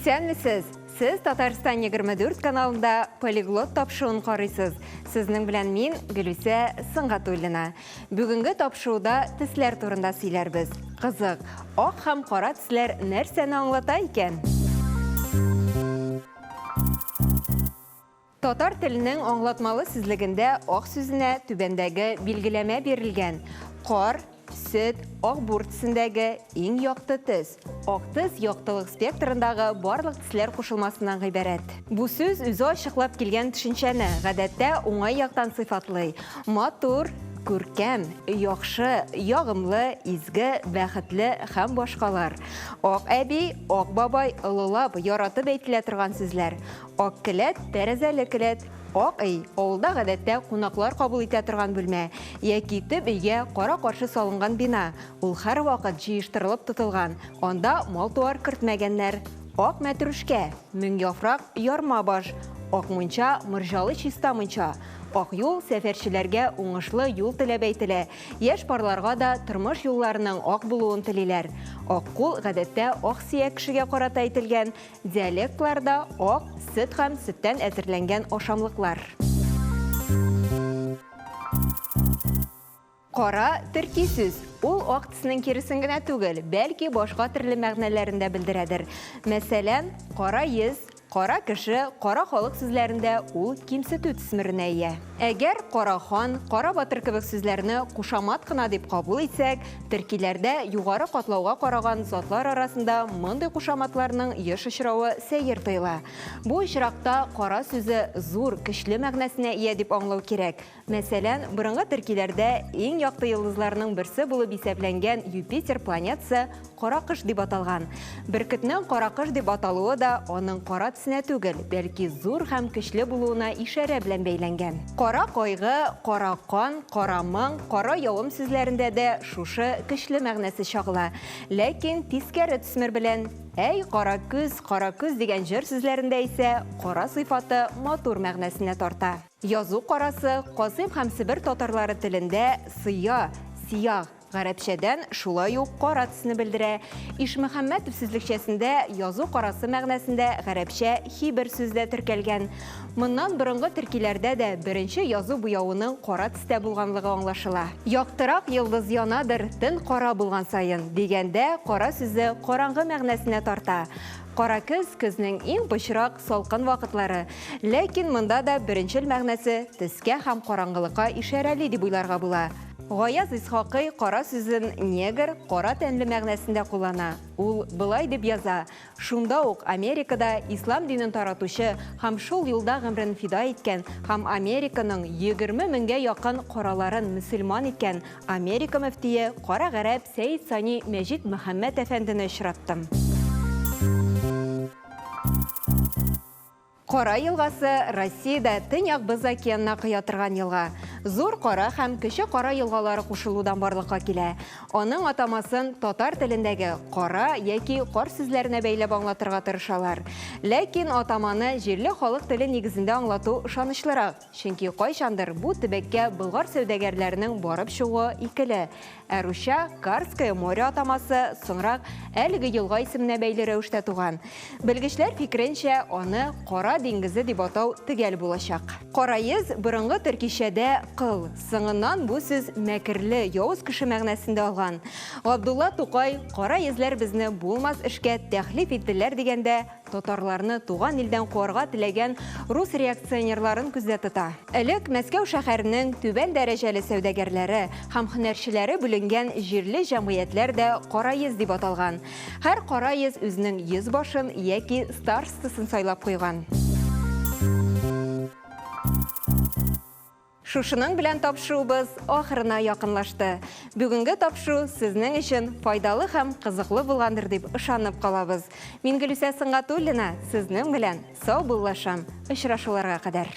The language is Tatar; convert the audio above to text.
Исәнмесез? Сіз Татарстан 24 каналында полиглот тапшуын қарайсыз. Сізнің білән мен Гүлүсә Сыңғатуллина. Бүгінгі тапшуыда тіслер турында сөйләрбез. Қызық, ақ һәм қара тіслер нәрсәне аңлата икән? Татар тілінің аңлатмалы сүзлегендә ақ сүзенә түбәндәге билгеләмә берілген. Қар, сөт, ақ бур тісіндәге ең яқты тіс. Ақ тіс яқтылық спектрындағы барлық тіслер қушылмасынан ғибәрәт. Бу сүз үзі ашықлап келген түшінчәне, ғадәттә оңай яқтан сыйфатлый. Матур, күркәм, яхшы, ягымлы, изге, бәхетле һәм башкалар. Ак әби, ак бабай ылылап, яратып әйтелә торган сүзләр. Ак келәт, тәрәзәле келәт. Ак үй, авылда гадәттә кунаклар кабул итә торган бүлмә, яки төп өйгә кара каршы салынган бина. Ул һәр вакыт җыештырылып тотылган. Анда мал-туар кертмәгәннәр. Ак мәтрүшкә, мең яфрак, ярма баш. Ак мунча, мырҗалы чиста мунча. Ак юл сәфәрчеләргә уңышлы юл теләп әйтелә. Яшь парларга да тормыш юлларының ак булуын телиләр. Ак кул гадәттә ак сөяк кешегә карата әйтелгән. Диалектларда ак, сөт һәм сөттән әзерләнгән ашамлыклар. Кара төрки сүз. Ул ак тиснең киресен генә түгел, бәлки башка төрле мәгънәләрендә белдерәдер. Мәсәлән, кара йөз, кара кеше, кара халык сүзләрендә ул кимсетү төсмеренә ия. Әгәр кара хан, кара батыр кебек сүзләрне кушамат кына дип кабул итсәк, төркиләрдә югары катлауга караган затлар арасында мондый кушаматларның еш очравы сәер тойыла. Бу очракта кара сүзе зур, көчле мәгънәсенә ия дип аңлау кирәк. Мәсәлән, борынгы төркиләрдә иң якты йолдызларның берсе булып исәпләнгән Юпитер планетасы кара кыш дип аталган. Бөркетнең кара кыш дип аталуы да аның кара тисенә түгел, бәлки зур һәм көчле булуына ишарә белән бәйләнгән. Кара кайгы, кара кан, кара моң, кара явым сүзләрендә дә шушы көчле мәгънәсе чагыла. Ләкин тискәре төсмер белән әй кара күз дигән җыр сүзләрендә исә кара сыйфаты матур мәгънәсенә тарта. Язу карасы Казым һәм Себер татарлары телендә сыя, сияг, гарәпчәдән шулай ук кара тисне белдерә. Ишмөхәммәтов сүзлекчәсендә язу карасы мәгънәсендә гарәпчә хибер сүздә теркәлгән. Моннан борынгы төркиләрдә дә беренче язу буявының кара тистә булганлыгы аңлашыла. Яктырак йолдыз янадыр, төн кара булган сайын дигәндә кара сүзе караңгы мәгънәсенә тарта. Кара көзнең иң пычрак салкын вакытлары. Ләкин монда да беренчел мәгънәсе төскә һәм караңгылыкка ишарәли дип уйларга була. Гаяз Исхакый кара сүзен негр, кара тәнле мәгънәсендә куллана. Ул былай дип яза: шунда ук Америкада ислам динен таратучы һәм шул юлда гомрен фида иткән һәм Американың 20 меңгә якын караларын мөселман иткән Америка мөфтие кара гарәп Сәйид Сани Мәҗит Мөхәммәд әфәндене очраттым. Кара елгасы Россиядә Төньяк Боз океанына кыя торган елга. Зур кара һәм кече кара елгалары кушылудан барлыкка килә. Аның атамасын татар телендәге кара яки кар сүзләренә бәйләп аңлатырга тырышалар. Ләкин атаманы җирле халык теле нигезендә аңлату ышанычлырак, чөнки кайчандыр бу төбәккә болгар сәүдәгәрләренең барып чыгуы икеле. Русча Карское море атамасы соңрак әлеге елга исеменә бәйле рәвештә туган. Белгечләр фикеренчә, аны Кара диңгезе дип атау төгәл булачак. Кара йөз борынгы төркишәдә кыл, сыңыннан бу сүз мәкерле, явыз кеше мәгънәсендә алган. Габдулла Тукай кара йөзләр безне булмас эшкә тәхлиф иттеләр дигәндә, татарларны туган илдән куарга теләгән рус реакционерларын күздә тота. Элек Мәскәү шәһәренең түбән дәрәҗәле сәүдәгәрләре һәм һөнәрчеләре бүленгән җирле җәмгыятьләр дә кара йөз дип аталган. Һәр кара йөз үзенең йөз башын яки старостасын сайлап куйган. Шушының белән тапшуыбыз ахырына якынлашты. Бүгенге тапшу сезнең өчен файдалы һәм кызыклы булгандыр дип ышанып калабыз. Мин Гөлүсә Сыңғатуллина, сезнең белән сау буллашам. Очрашуларга кадәр.